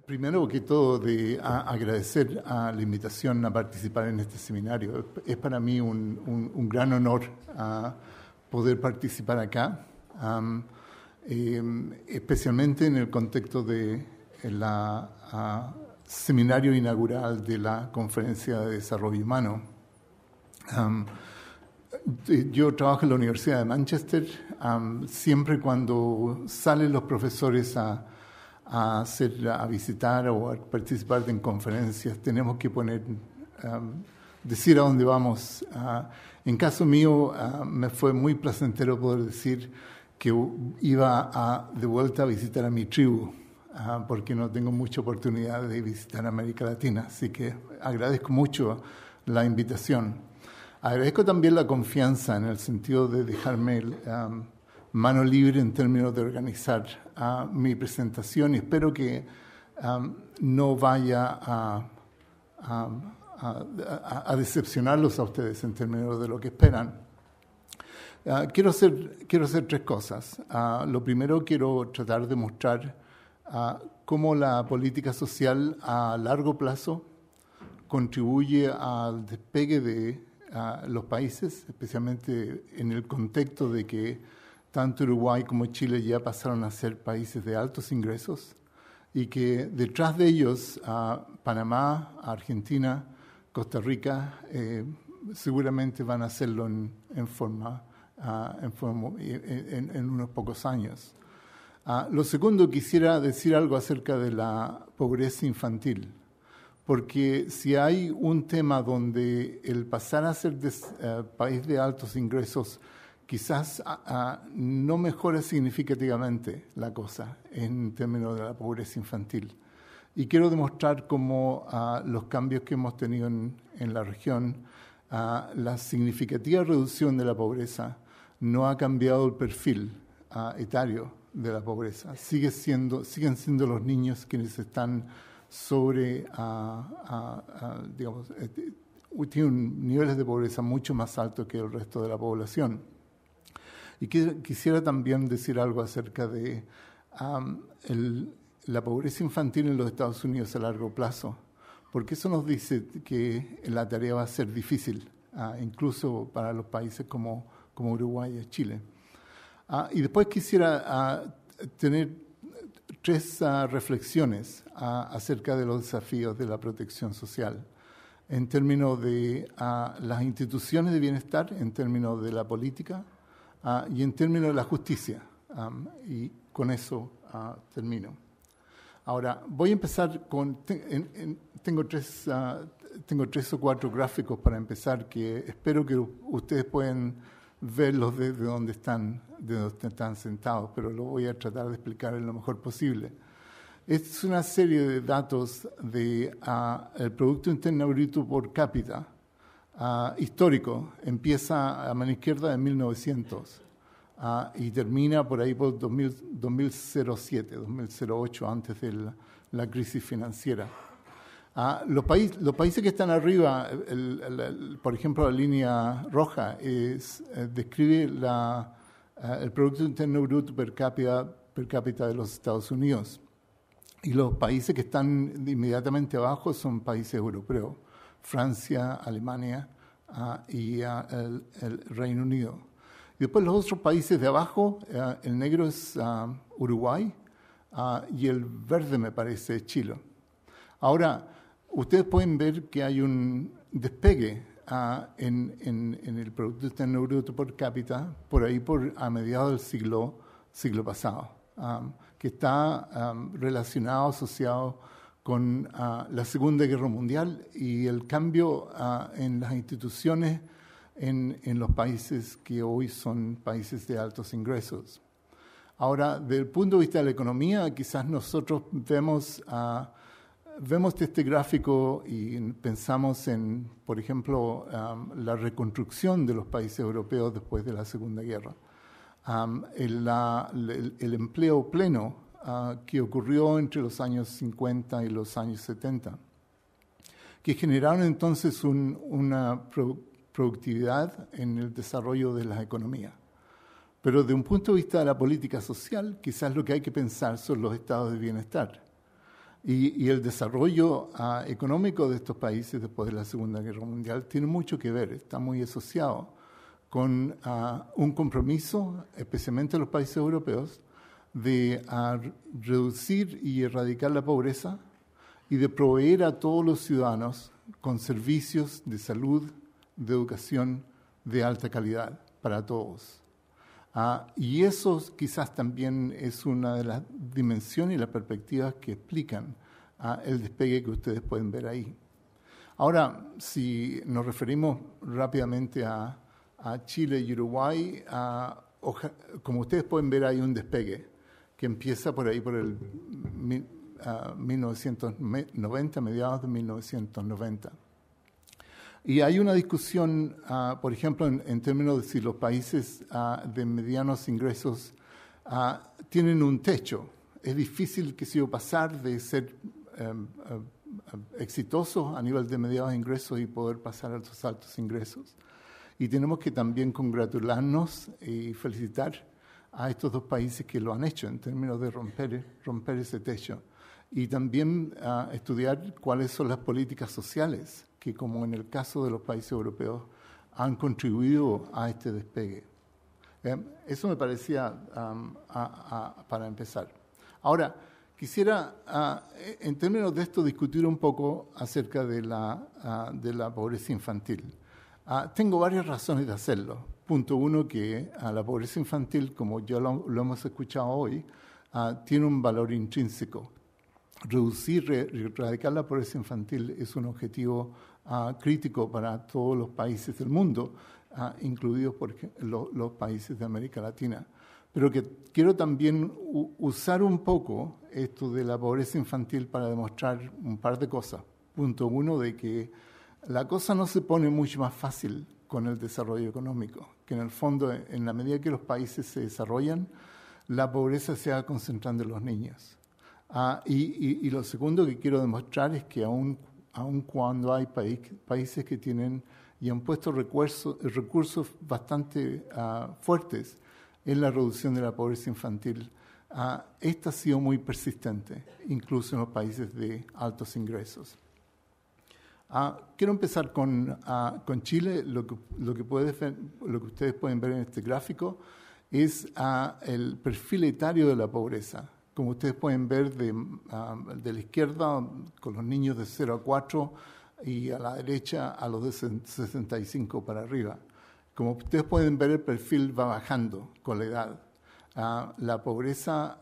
Primero que todo, agradecer a la invitación a participar en este seminario. Es para mí un gran honor poder participar acá, especialmente en el contexto de la seminario inaugural de la Conferencia de Desarrollo Humano. Yo trabajo en la Universidad de Manchester. Siempre cuando salen los profesores a visitar o a participar en conferencias, tenemos que decir a dónde vamos. En caso mío, me fue muy placentero poder decir que iba de vuelta a visitar a mi tribu, porque no tengo mucha oportunidad de visitar América Latina. Así que agradezco mucho la invitación. Agradezco también la confianza en el sentido de dejarme mano libre en términos de organizar mi presentación, y espero que no vaya a decepcionarlos a ustedes en términos de lo que esperan. Quiero hacer tres cosas. Lo primero, quiero tratar de mostrar cómo la política social a largo plazo contribuye al despegue de los países, especialmente en el contexto de que tanto Uruguay como Chile ya pasaron a ser países de altos ingresos, y que detrás de ellos Panamá, Argentina, Costa Rica seguramente van a hacerlo en unos pocos años. Lo segundo, quisiera decir algo acerca de la pobreza infantil, porque si hay un tema donde el pasar a ser país de altos ingresos quizás no mejora significativamente la cosa en términos de la pobreza infantil. Y quiero demostrar cómo los cambios que hemos tenido en la región, la significativa reducción de la pobreza, no ha cambiado el perfil etario de la pobreza. Siguen siendo los niños quienes están tienen niveles de pobreza mucho más altos que el resto de la población. Y quisiera también decir algo acerca de la pobreza infantil en los Estados Unidos a largo plazo, porque eso nos dice que la tarea va a ser difícil, incluso para los países como Uruguay y Chile. Y después quisiera tener tres reflexiones acerca de los desafíos de la protección social, en términos de las instituciones de bienestar, en términos de la política, y en términos de la justicia. Y con eso termino. Ahora, voy a empezar con... Tengo tres o cuatro gráficos para empezar, que espero que ustedes puedan verlos desde donde están sentados, pero lo voy a tratar de explicar en lo mejor posible. Es una serie de datos del Producto Interno Bruto por cápita, histórico. Empieza a mano izquierda en 1900 y termina por ahí por 2007, 2008, antes de la crisis financiera. Los países que están arriba, por ejemplo, la línea roja describe el Producto Interno Bruto per cápita de los Estados Unidos. Y los países que están inmediatamente abajo son países europeos: Francia, Alemania y el Reino Unido. Y después los otros países de abajo, el negro es Uruguay y el verde, me parece, es Chile. Ahora, ustedes pueden ver que hay un despegue en el Producto Interno Bruto por cápita por ahí a mediados del siglo pasado, que está relacionado, asociado con la Segunda Guerra Mundial y el cambio en las instituciones en los países que hoy son países de altos ingresos. Ahora, desde el punto de vista de la economía, quizás nosotros vemos este gráfico y pensamos en, por ejemplo, la reconstrucción de los países europeos después de la Segunda Guerra. El empleo pleno que ocurrió entre los años 50 y los años 70, que generaron entonces una productividad en el desarrollo de las economías. Pero desde un punto de vista de la política social, quizás lo que hay que pensar son los estados de bienestar. Y el desarrollo económico de estos países después de la Segunda Guerra Mundial tiene mucho que ver, está muy asociado con un compromiso, especialmente en los países europeos, de reducir y erradicar la pobreza y de proveer a todos los ciudadanos con servicios de salud, de educación de alta calidad para todos. Y eso quizás también es una de las dimensiones y las perspectivas que explican el despegue que ustedes pueden ver ahí. Ahora, si nos referimos rápidamente a Chile y Uruguay, como ustedes pueden ver, hay un despegue que empieza por ahí por el 1990, mediados de 1990. Y hay una discusión, por ejemplo, en términos de si los países de medianos ingresos tienen un techo. Es difícil pasar de ser exitosos a nivel de medianos ingresos y poder pasar a los altos ingresos. Y tenemos que también congratularnos y felicitar a estos dos países que lo han hecho en términos de romper ese techo. Y también estudiar cuáles son las políticas sociales que, como en el caso de los países europeos, han contribuido a este despegue. Eso me parecía para empezar. Ahora, quisiera, en términos de esto, discutir un poco acerca de la pobreza infantil. Tengo varias razones de hacerlo. Punto uno, que la pobreza infantil, como ya lo hemos escuchado hoy, tiene un valor intrínseco. Reducir, erradicar la pobreza infantil es un objetivo crítico para todos los países del mundo, incluidos por los países de América Latina. Pero que quiero también usar un poco esto de la pobreza infantil para demostrar un par de cosas. Punto uno, de que la cosa no se pone mucho más fácil con el desarrollo económico, que en el fondo, en la medida que los países se desarrollan, la pobreza se va concentrando en los niños. Y lo segundo que quiero demostrar es que aun cuando hay países que tienen y han puesto recursos bastante fuertes en la reducción de la pobreza infantil, esta ha sido muy persistente, incluso en los países de altos ingresos. Quiero empezar con Chile. Lo que ustedes pueden ver en este gráfico es el perfil etario de la pobreza. Como ustedes pueden ver de la izquierda, con los niños de 0 a 4 y a la derecha a los de 65 para arriba. Como ustedes pueden ver, el perfil va bajando con la edad. La pobreza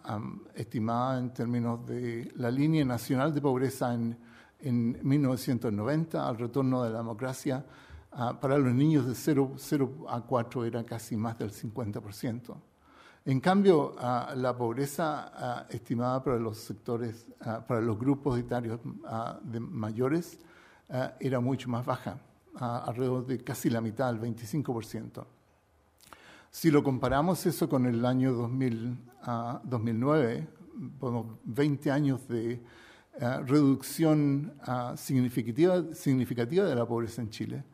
estimada en términos de la línea nacional de pobreza en 1990, al retorno de la democracia, para los niños de 0 a 4 era casi más del 50%. En cambio, la pobreza estimada para los sectores, para los grupos etarios de mayores, era mucho más baja, alrededor de casi la mitad, el 25%. Si lo comparamos eso con el año 2009, 20 años de reducción significativa de la pobreza en Chile,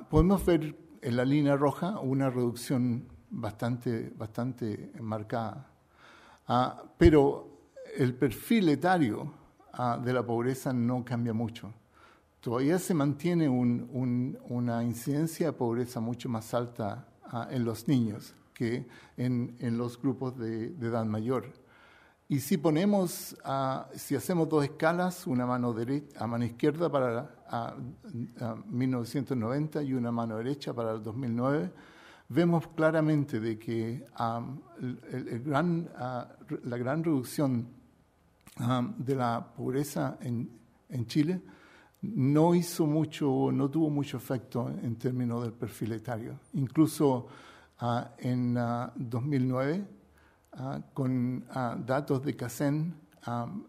podemos ver en la línea roja una reducción bastante marcada. Pero el perfil etario de la pobreza no cambia mucho. Todavía se mantiene una incidencia de pobreza mucho más alta en los niños que en los grupos de edad mayor. Y si hacemos dos escalas, una mano izquierda para 1990 y una mano derecha para el 2009, vemos claramente de que la gran reducción de la pobreza en Chile no tuvo mucho efecto en términos del perfil etario. Incluso en 2009, con datos de CACEN,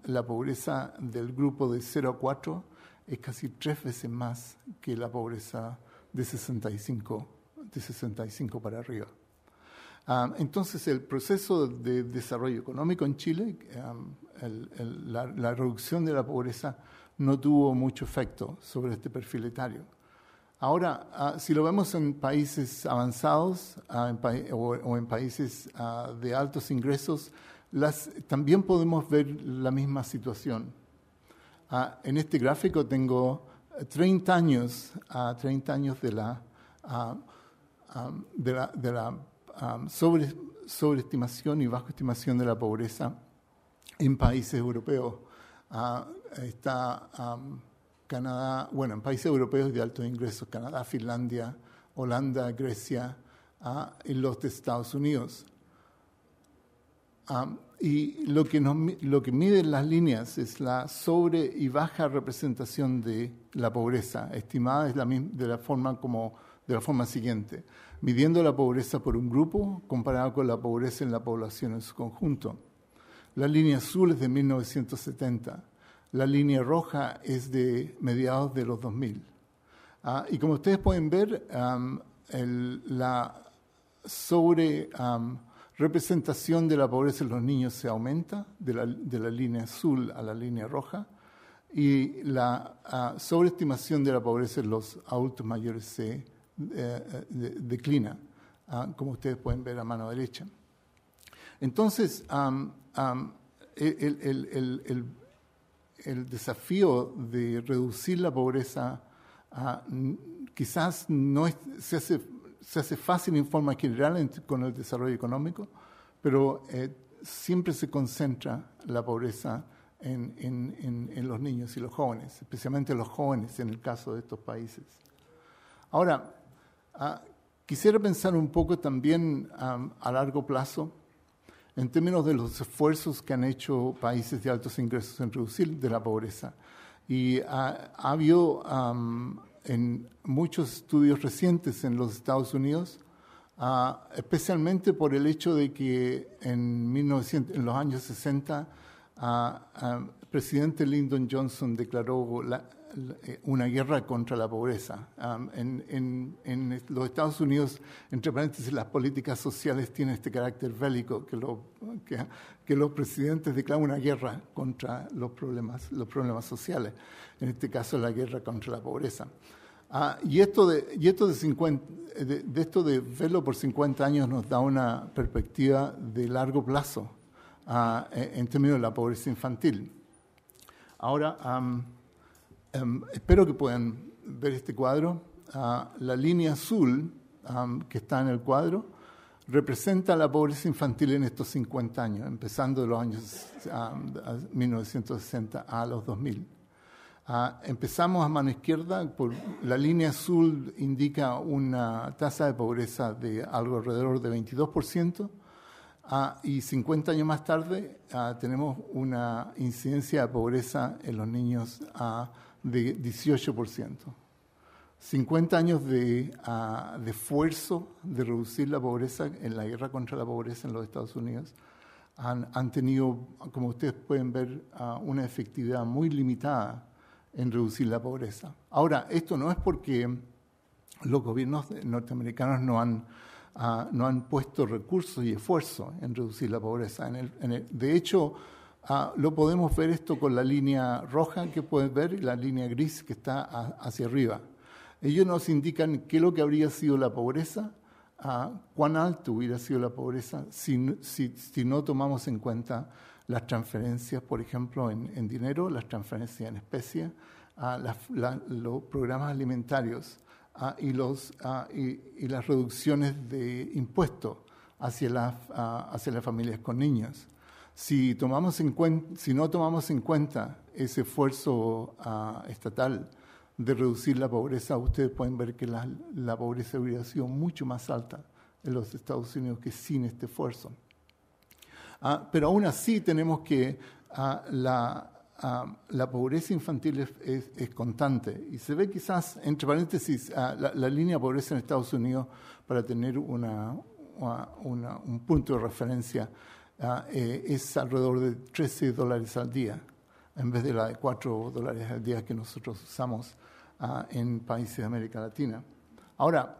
la pobreza del grupo de 0 a 4 es casi 3 veces más que la pobreza de 65 para arriba. Entonces, el proceso de desarrollo económico en Chile, la reducción de la pobreza, no tuvo mucho efecto sobre este perfil etario. Ahora, si lo vemos en países avanzados o en países de altos ingresos, también podemos ver la misma situación. En este gráfico tengo 30 años de la sobreestimación y bajoestimación de la pobreza en países europeos. Está Canadá, en países europeos de altos ingresos, Canadá, Finlandia, Holanda, Grecia, y los de Estados Unidos. Y lo que miden las líneas es la sobre y baja representación de la pobreza, estimada de la forma siguiente, midiendo la pobreza por un grupo comparado con la pobreza en la población en su conjunto. La línea azul es de 1970, la línea roja es de mediados de los 2000. Y como ustedes pueden ver, la sobre representación de la pobreza en los niños se aumenta de la línea azul a la línea roja, y la sobreestimación de la pobreza en los adultos mayores se declina, como ustedes pueden ver a mano derecha. Entonces, el desafío de reducir la pobreza quizás no se hace fácil en forma general con el desarrollo económico, pero siempre se concentra la pobreza en los niños y los jóvenes, especialmente los jóvenes en el caso de estos países. Ahora, quisiera pensar un poco también a largo plazo en términos de los esfuerzos que han hecho países de altos ingresos en reducir de la pobreza. Y ha habido en muchos estudios recientes en los Estados Unidos, especialmente por el hecho de que en los años 60, el presidente Lyndon Johnson declaró una guerra contra la pobreza. En los Estados Unidos, entre paréntesis, las políticas sociales tienen este carácter bélico, que los presidentes declaran una guerra contra los problemas sociales, en este caso la guerra contra la pobreza. Y esto de verlo por 50 años nos da una perspectiva de largo plazo en términos de la pobreza infantil. Ahora, espero que puedan ver este cuadro. La línea azul que está en el cuadro representa la pobreza infantil en estos 50 años, empezando de los años 1960 a los 2000. Empezamos a mano izquierda, la línea azul indica una tasa de pobreza de algo alrededor de 22%, y 50 años más tarde tenemos una incidencia de pobreza en los niños de 18%. 50 años de esfuerzo de reducir la pobreza en la guerra contra la pobreza en los Estados Unidos han tenido, como ustedes pueden ver, una efectividad muy limitada en reducir la pobreza. Ahora, esto no es porque los gobiernos norteamericanos no han puesto recursos y esfuerzo en reducir la pobreza. De hecho, lo podemos ver esto con la línea roja que pueden ver y la línea gris que está hacia arriba. Ellos nos indican qué es lo que habría sido la pobreza, cuán alto hubiera sido la pobreza si no tomamos en cuenta las transferencias, por ejemplo, en dinero, las transferencias en especie, los programas alimentarios y las reducciones de impuestos hacia las familias con niños. Si no tomamos en cuenta ese esfuerzo estatal de reducir la pobreza, ustedes pueden ver que la pobreza hubiera sido mucho más alta en los Estados Unidos que sin este esfuerzo. Pero aún así tenemos que la pobreza infantil es constante. Y se ve quizás, entre paréntesis, la línea de pobreza en Estados Unidos, para tener un punto de referencia, es alrededor de $13 al día, en vez de la de $4 al día que nosotros usamos en países de América Latina. Ahora,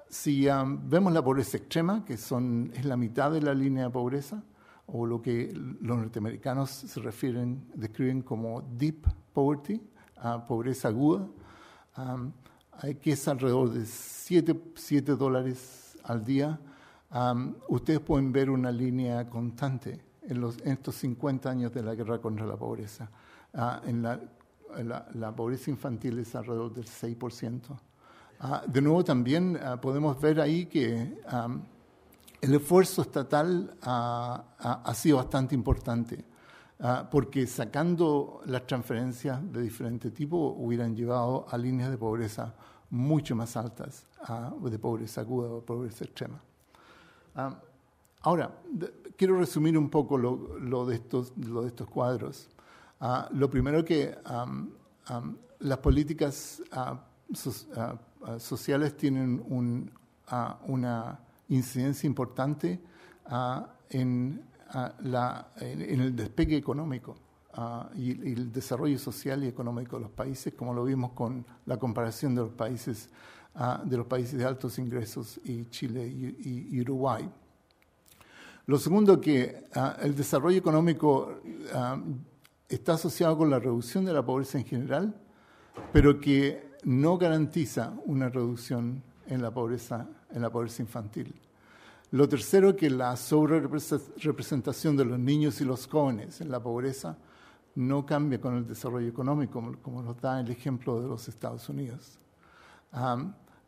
si vemos la pobreza extrema, que es la mitad de la línea de pobreza, o lo que los norteamericanos describen como deep poverty, pobreza aguda, que es alrededor de $7 al día. Ustedes pueden ver una línea constante en estos 50 años de la guerra contra la pobreza, la pobreza infantil es alrededor del 6%. De nuevo, también podemos ver ahí que el esfuerzo estatal ha sido bastante importante, porque sacando las transferencias de diferente tipo hubieran llevado a líneas de pobreza mucho más altas, de pobreza aguda o pobreza extrema. Ahora, quiero resumir un poco lo de estos cuadros. Lo primero que las políticas sociales tienen una incidencia importante en el despegue económico y el desarrollo social y económico de los países, como lo vimos con la comparación de los países de altos ingresos y Chile y Uruguay. Lo segundo, que el desarrollo económico está asociado con la reducción de la pobreza en general, pero que no garantiza una reducción en la pobreza infantil. Lo tercero, que la sobrerepresentación de los niños y los jóvenes en la pobreza no cambia con el desarrollo económico, como nos da el ejemplo de los Estados Unidos.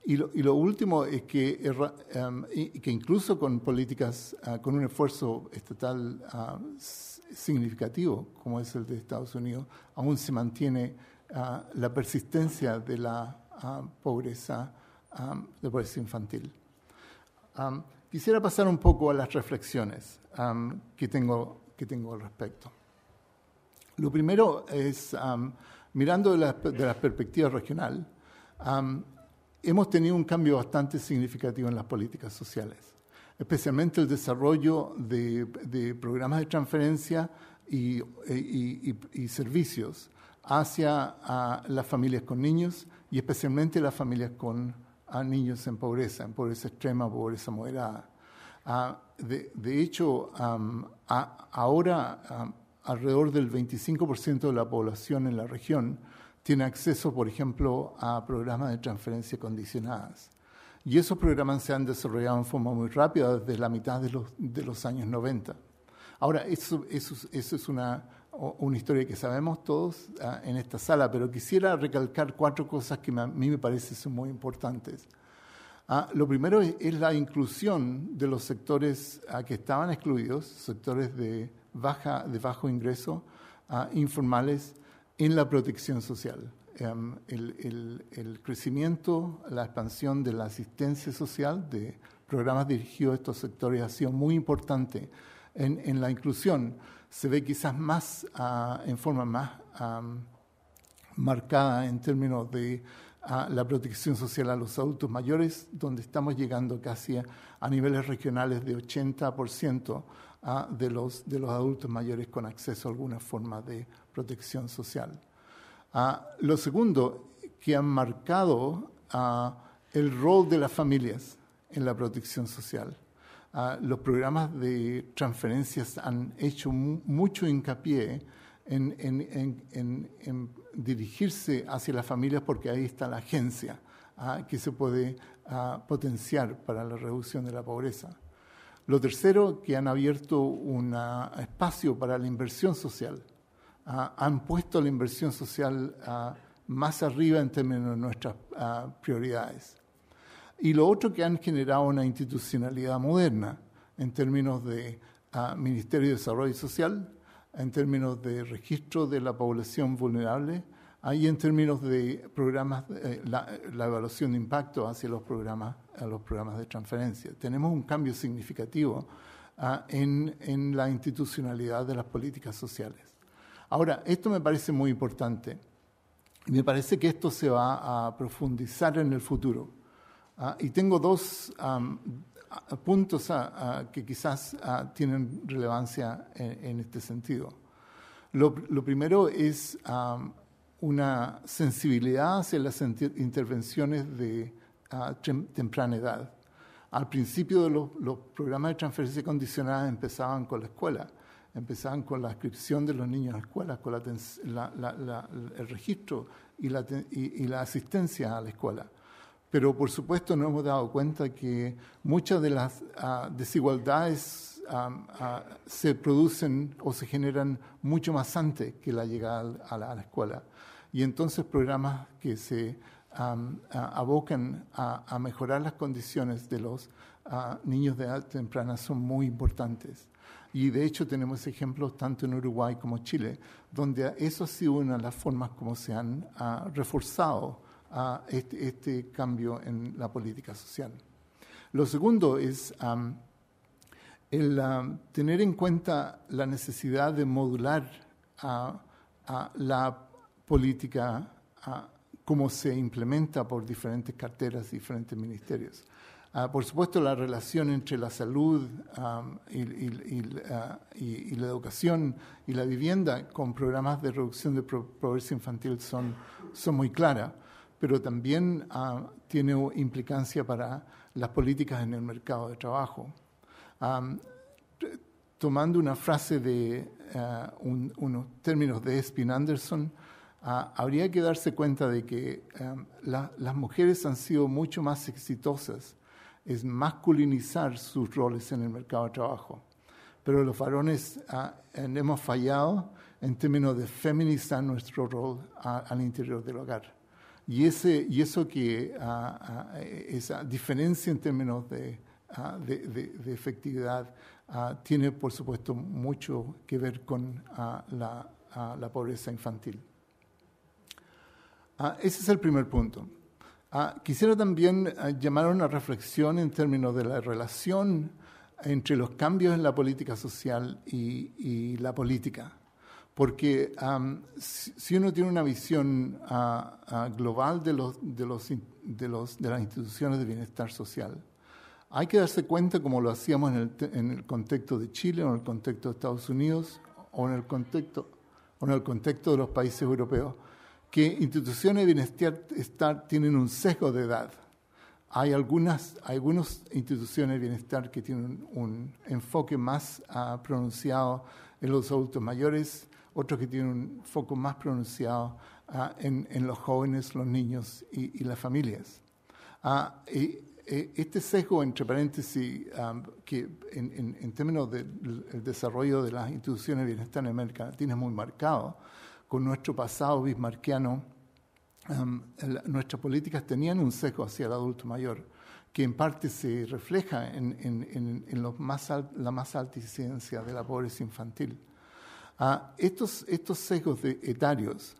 Y lo último es que incluso con políticas, con un esfuerzo estatal significativo, como es el de Estados Unidos, aún se mantiene la persistencia de la pobreza infantil. Quisiera pasar un poco a las reflexiones que tengo al respecto. Lo primero es, mirando de la perspectiva regional, hemos tenido un cambio bastante significativo en las políticas sociales, especialmente el desarrollo de programas de transferencia y servicios hacia las familias con niños y especialmente las familias con niños en pobreza extrema, pobreza moderada. De hecho, ahora alrededor del 25% de la población en la región tiene acceso, por ejemplo, a programas de transferencia condicionadas. Y esos programas se han desarrollado en forma muy rápida desde la mitad de los años 90. Ahora, eso es una historia que sabemos todos en esta sala, pero quisiera recalcar 4 cosas que a mí me parecen son muy importantes. Lo primero es la inclusión de los sectores que estaban excluidos, sectores de bajo ingreso, informales, en la protección social. El crecimiento, la expansión de la asistencia social, de programas dirigidos a estos sectores ha sido muy importante en la inclusión. Se ve quizás más en forma más marcada en términos de la protección social a los adultos mayores, donde estamos llegando casi a niveles regionales de 80% de los adultos mayores con acceso a alguna forma de protección social. Lo segundo, que han marcado el rol de las familias en la protección social. Los programas de transferencias han hecho mucho hincapié en dirigirse hacia las familias, porque ahí está la agencia que se puede potenciar para la reducción de la pobreza. Lo tercero, que han abierto un espacio para la inversión social. Han puesto la inversión social más arriba en términos de nuestras prioridades. Y lo otro, que han generado una institucionalidad moderna en términos de Ministerio de Desarrollo Social, en términos de registro de la población vulnerable y en términos de programas, la evaluación de impacto hacia los programas de transferencia. Tenemos un cambio significativo en la institucionalidad de las políticas sociales. Ahora, esto me parece muy importante. Me parece que esto se va a profundizar en el futuro. Y tengo 2 puntos que quizás tienen relevancia en este sentido. Lo primero es una sensibilidad hacia las intervenciones de temprana edad. Al principio de los programas de transferencia condicionada empezaban con la escuela, empezaban con la inscripción de los niños en la escuela, con el registro y la asistencia a la escuela. Pero, por supuesto, nos hemos dado cuenta que muchas de las desigualdades se producen o se generan mucho más antes que la llegada a la escuela. y entonces programas que se abocan a mejorar las condiciones de los niños de edad temprana son muy importantes. Y de hecho tenemos ejemplos tanto en Uruguay como Chile, donde eso ha sido una de las formas como se han reforzado este cambio en la política social. Lo segundo es el tener en cuenta la necesidad de modular la política cómo se implementa por diferentes carteras, diferentes ministerios. Por supuesto, la relación entre la salud y la educación y la vivienda con programas de reducción de pobreza infantil son muy claras, pero también tiene implicancia para las políticas en el mercado de trabajo. Tomando una frase de unos términos de Espin Anderson, habría que darse cuenta de que las mujeres han sido mucho más exitosas en masculinizar sus roles en el mercado de trabajo, pero los varones hemos fallado en términos de feminizar nuestro rol al interior del hogar. Y esa diferencia en términos de efectividad tiene, por supuesto, mucho que ver con la pobreza infantil. Ese es el primer punto. Quisiera también llamar a una reflexión en términos de la relación entre los cambios en la política social y la política. Porque si uno tiene una visión global de las instituciones de bienestar social, hay que darse cuenta, como lo hacíamos en el contexto de Chile, o en el contexto de Estados Unidos, o en el contexto de los países europeos, que instituciones de bienestar tienen un sesgo de edad. Hay algunas instituciones de bienestar que tienen un enfoque más pronunciado en los adultos mayores, otros que tienen un foco más pronunciado en los jóvenes, los niños y las familias. Este sesgo, entre paréntesis, que en términos del desarrollo de las instituciones de bienestar en América Latina es muy marcado, con nuestro pasado bismarckiano, nuestras políticas tenían un sesgo hacia el adulto mayor, que en parte se refleja en la más alta incidencia de la pobreza infantil. Estos sesgos etarios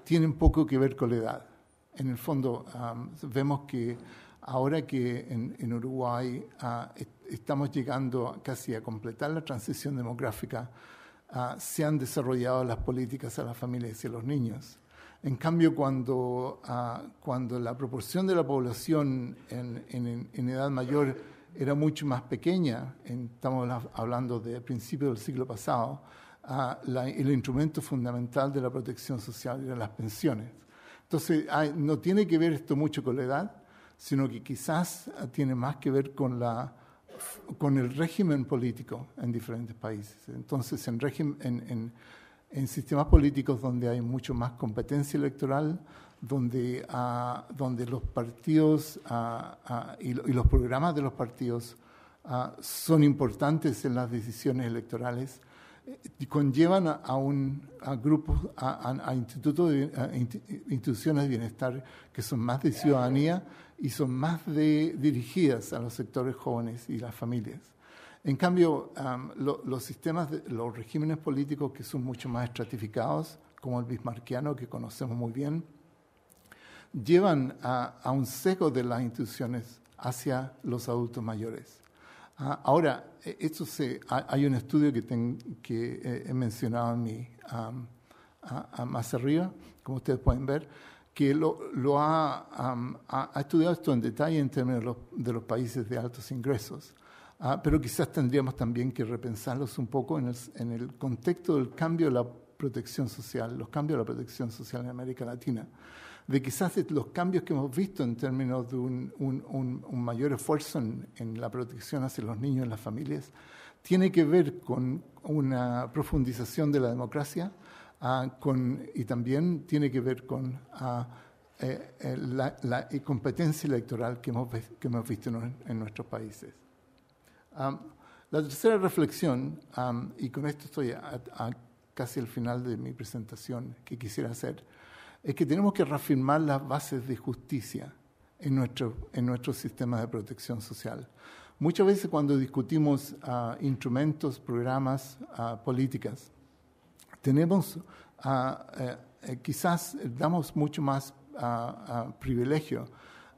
tienen poco que ver con la edad. En el fondo, vemos que ahora que en Uruguay estamos llegando casi a completar la transición demográfica, se han desarrollado las políticas a las familias y a los niños. En cambio, cuando la proporción de la población en edad mayor era mucho más pequeña, estamos hablando de principios del siglo pasado, el instrumento fundamental de la protección social eran las pensiones. Entonces, no tiene que ver esto mucho con la edad, sino que quizás tiene más que ver con el régimen político en diferentes países. Entonces, en sistemas políticos donde hay mucho más competencia electoral, donde los partidos y los programas de los partidos son importantes en las decisiones electorales, conllevan a grupos, a instituciones de bienestar que son más de ciudadanía y son más dirigidas a los sectores jóvenes y las familias. En cambio, los regímenes políticos que son mucho más estratificados, como el bismarckiano que conocemos muy bien, llevan a un sesgo de las instituciones hacia los adultos mayores. Ahora, hay un estudio que he mencionado en más arriba, como ustedes pueden ver, que ha estudiado esto en detalle en términos de los países de altos ingresos. Pero quizás tendríamos también que repensarlos un poco en el contexto del cambio de la protección social, los cambios de la protección social en América Latina, de quizás los cambios que hemos visto en términos de un mayor esfuerzo en la protección hacia los niños y las familias, tiene que ver con una profundización de la democracia y también tiene que ver con la competencia electoral que hemos visto en nuestros países. La tercera reflexión, y con esto estoy casi al final de mi presentación que quisiera hacer, es que tenemos que reafirmar las bases de justicia en nuestro sistema de protección social. Muchas veces cuando discutimos instrumentos, programas, políticas, tenemos, quizás damos mucho más privilegio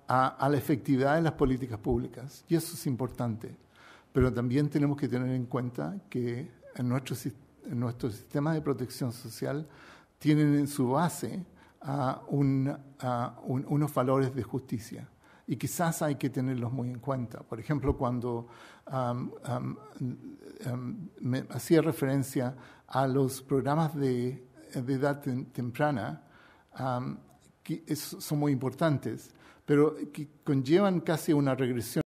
a la efectividad de las políticas públicas, y eso es importante. Pero también tenemos que tener en cuenta que en nuestro sistema de protección social tienen en su base unos valores de justicia. Y quizás hay que tenerlos muy en cuenta. Por ejemplo, cuando me hacía referencia a los programas de edad temprana, que son muy importantes, pero que conllevan casi una regresión